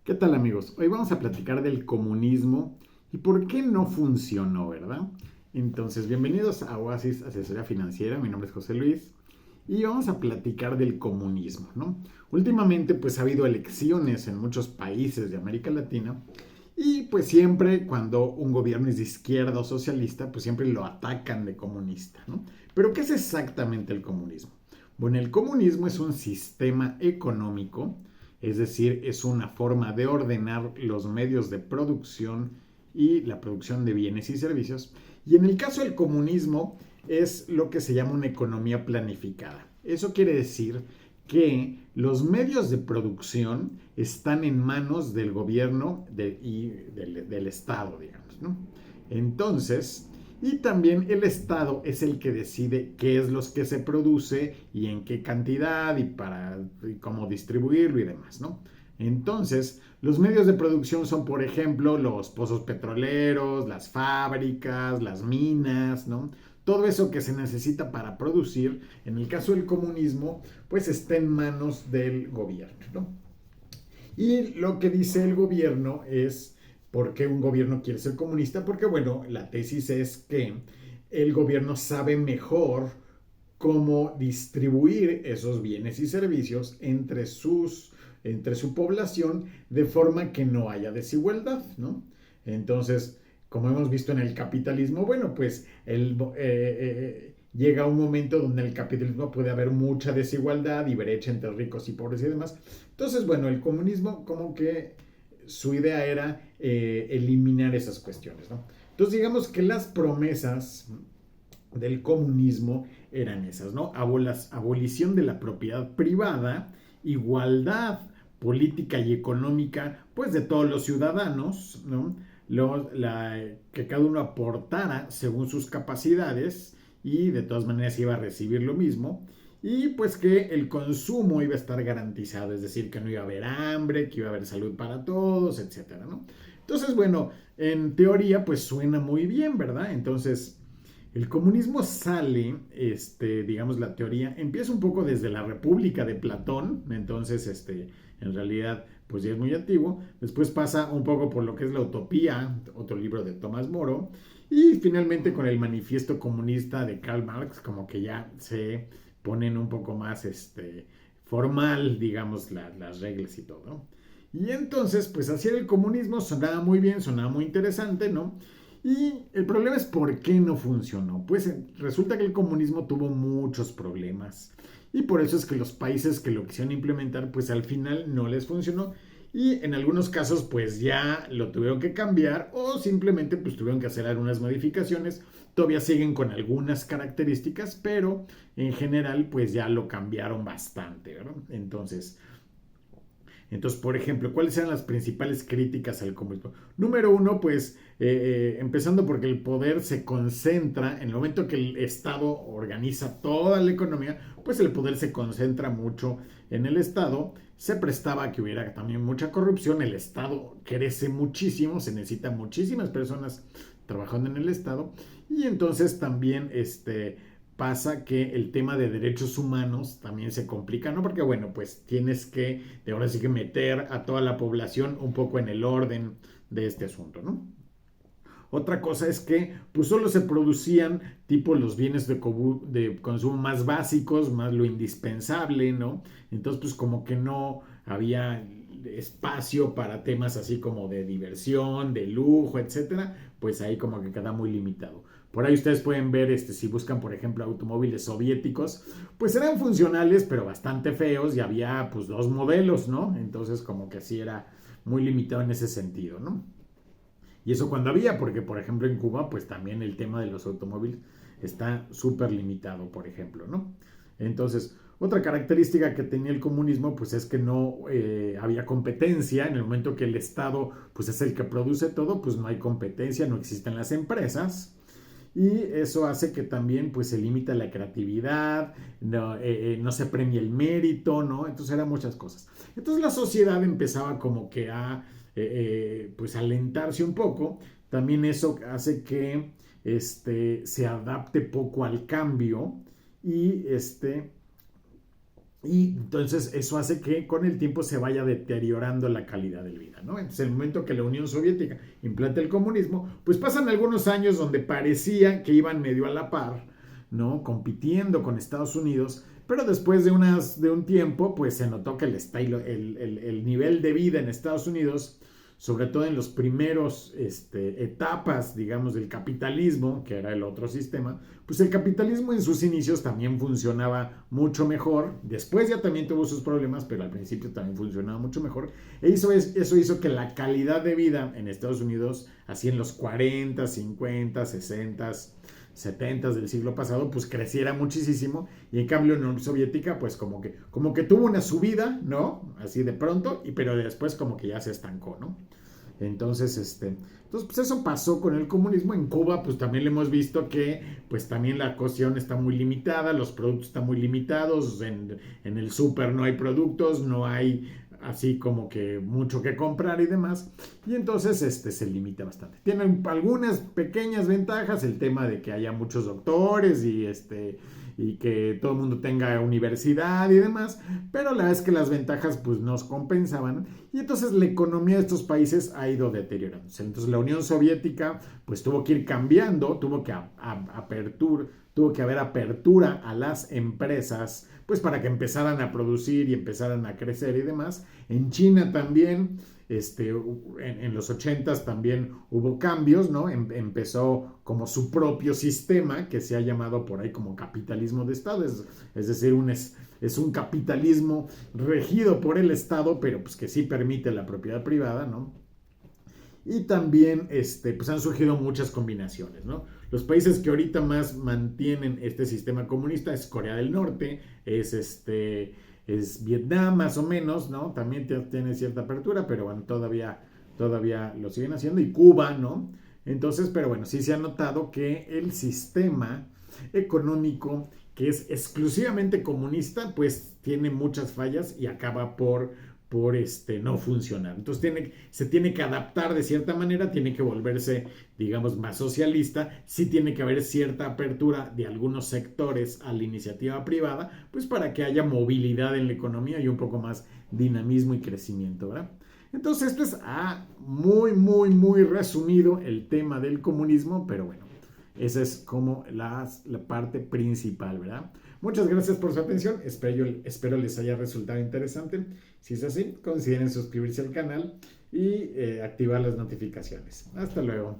¿Qué tal amigos? Hoy vamos a platicar del comunismo y por qué no funcionó, ¿verdad? Entonces, bienvenidos a Oasis Asesoría Financiera, mi nombre es José Luis y vamos a platicar del comunismo, ¿no? Últimamente pues ha habido elecciones en muchos países de América Latina y pues siempre cuando un gobierno es de izquierda o socialista pues siempre lo atacan de comunista, ¿no? Pero ¿qué es exactamente el comunismo? Bueno, el comunismo es un sistema económico, es decir, es una forma de ordenar los medios de producción y la producción de bienes y servicios. Y en el caso del comunismo es lo que se llama una economía planificada. Eso quiere decir que los medios de producción están en manos del gobierno y del Estado, digamos, ¿no? Entonces, y también el Estado es el que decide qué es lo que se produce y en qué cantidad y cómo distribuirlo y demás, ¿no? Entonces, los medios de producción son, por ejemplo, los pozos petroleros, las fábricas, las minas, ¿no? Todo eso que se necesita para producir, en el caso del comunismo, pues está en manos del gobierno, ¿no? Y lo que dice el gobierno es, ¿por qué un gobierno quiere ser comunista? Porque, bueno, la tesis es que el gobierno sabe mejor cómo distribuir esos bienes y servicios entre su población de forma que no haya desigualdad, ¿no? Entonces, como hemos visto en el capitalismo, bueno, pues llega un momento donde en el capitalismo puede haber mucha desigualdad y brecha entre ricos y pobres y demás. Entonces, bueno, el comunismo como que su idea era eliminar esas cuestiones, ¿no? Entonces, digamos que las promesas del comunismo eran esas, ¿no? Abolición de la propiedad privada, igualdad política y económica, pues de todos los ciudadanos, ¿no? Que cada uno aportara según sus capacidades y de todas maneras iba a recibir lo mismo y pues que el consumo iba a estar garantizado, es decir, que no iba a haber hambre, que iba a haber salud para todos, etcétera, ¿no? Entonces, bueno, en teoría pues suena muy bien, ¿verdad? Entonces, el comunismo sale, digamos, la teoría empieza un poco desde la República de Platón, entonces, en realidad, pues ya es muy antiguo. Después pasa un poco por lo que es la Utopía, otro libro de Tomás Moro, y finalmente con el Manifiesto Comunista de Karl Marx, como que ya se ponen un poco más, formal, digamos, las reglas y todo, ¿no? Y entonces, pues así era el comunismo, sonaba muy bien, sonaba muy interesante, ¿no? Y el problema es por qué no funcionó. Pues resulta que el comunismo tuvo muchos problemas. Y por eso es que los países que lo quisieron implementar, pues al final no les funcionó. Y en algunos casos, pues ya lo tuvieron que cambiar o simplemente pues tuvieron que hacer algunas modificaciones. Todavía siguen con algunas características, pero en general pues ya lo cambiaron bastante, ¿verdad? Entonces, por ejemplo, ¿cuáles eran las principales críticas al comunismo? Número uno, pues, empezando porque el poder se concentra, en el momento que el Estado organiza toda la economía, pues el poder se concentra mucho en el Estado, se prestaba a que hubiera también mucha corrupción, el Estado crece muchísimo, se necesitan muchísimas personas trabajando en el Estado, y entonces también pasa que el tema de derechos humanos también se complica, ¿no? Porque, bueno, pues tienes que, de ahora sí que meter a toda la población un poco en el orden de este asunto, ¿no? Otra cosa es que pues solo se producían tipo los bienes de consumo más básicos, más lo indispensable, ¿no? Entonces pues como que no había espacio para temas así como de diversión, de lujo, etcétera, pues ahí como que queda muy limitado. Por ahí ustedes pueden ver, si buscan, por ejemplo, automóviles soviéticos, pues eran funcionales, pero bastante feos y había pues dos modelos, ¿no? Entonces como que así era muy limitado en ese sentido, ¿no? Y eso cuando había, porque por ejemplo en Cuba, pues también el tema de los automóviles está súper limitado, por ejemplo, ¿no? Entonces, otra característica que tenía el comunismo, pues es que no había competencia. En el momento que el Estado, pues es el que produce todo, pues no hay competencia, no existen las empresas. Y eso hace que también pues se limita la creatividad, no se premia el mérito, ¿no? Entonces eran muchas cosas. Entonces la sociedad empezaba como que a pues alentarse un poco. También eso hace que se adapte poco al cambio y Y entonces eso hace que con el tiempo se vaya deteriorando la calidad de vida, ¿no? Entonces el momento que la Unión Soviética implanta el comunismo, pues pasan algunos años donde parecía que iban medio a la par, ¿no? Compitiendo con Estados Unidos, pero después de un tiempo, pues se notó que el nivel de vida en Estados Unidos, sobre todo en los primeros etapas, digamos, del capitalismo, que era el otro sistema, pues el capitalismo en sus inicios también funcionaba mucho mejor. Después ya también tuvo sus problemas, pero al principio también funcionaba mucho mejor. Eso hizo que la calidad de vida en Estados Unidos, así en los 40, 50, 60, 70 del siglo pasado, pues creciera muchísimo. Y en cambio en la Unión Soviética, pues como que tuvo una subida, ¿no? Así de pronto, pero después como que ya se estancó, ¿no? Entonces, pues eso pasó con el comunismo. En Cuba, pues también le hemos visto que, pues también la cuestión está muy limitada, los productos están muy limitados, en el súper no hay productos, no hay así como que mucho que comprar y demás, y entonces se limita bastante. Tienen algunas pequeñas ventajas, el tema de que haya muchos doctores y que todo el mundo tenga universidad y demás, pero la verdad es que las ventajas pues nos compensaban y entonces la economía de estos países ha ido deteriorándose. Entonces la Unión Soviética pues tuvo que ir cambiando, tuvo que haber apertura a las empresas pues para que empezaran a producir y empezaran a crecer y demás. En China también en los 80s también hubo cambios, ¿no? Empezó como su propio sistema, que se ha llamado por ahí como capitalismo de Estado, es decir, es un capitalismo regido por el Estado, pero pues que sí permite la propiedad privada, ¿no? Y también pues han surgido muchas combinaciones, ¿no? Los países que ahorita más mantienen este sistema comunista es Corea del Norte, es Vietnam más o menos, ¿no? También tiene cierta apertura, pero bueno, todavía lo siguen haciendo, y Cuba, ¿no? Entonces, pero bueno, sí se ha notado que el sistema económico que es exclusivamente comunista, pues tiene muchas fallas y acaba por no funcionar. Entonces se tiene que adaptar de cierta manera, tiene que volverse, digamos, más socialista, sí tiene que haber cierta apertura de algunos sectores a la iniciativa privada, pues para que haya movilidad en la economía y un poco más dinamismo y crecimiento, ¿verdad? Entonces esto es muy, muy, muy resumido el tema del comunismo, pero bueno, esa es como la parte principal, ¿verdad? Muchas gracias por su atención. Espero les haya resultado interesante. Si es así, consideren suscribirse al canal y activar las notificaciones. Hasta luego.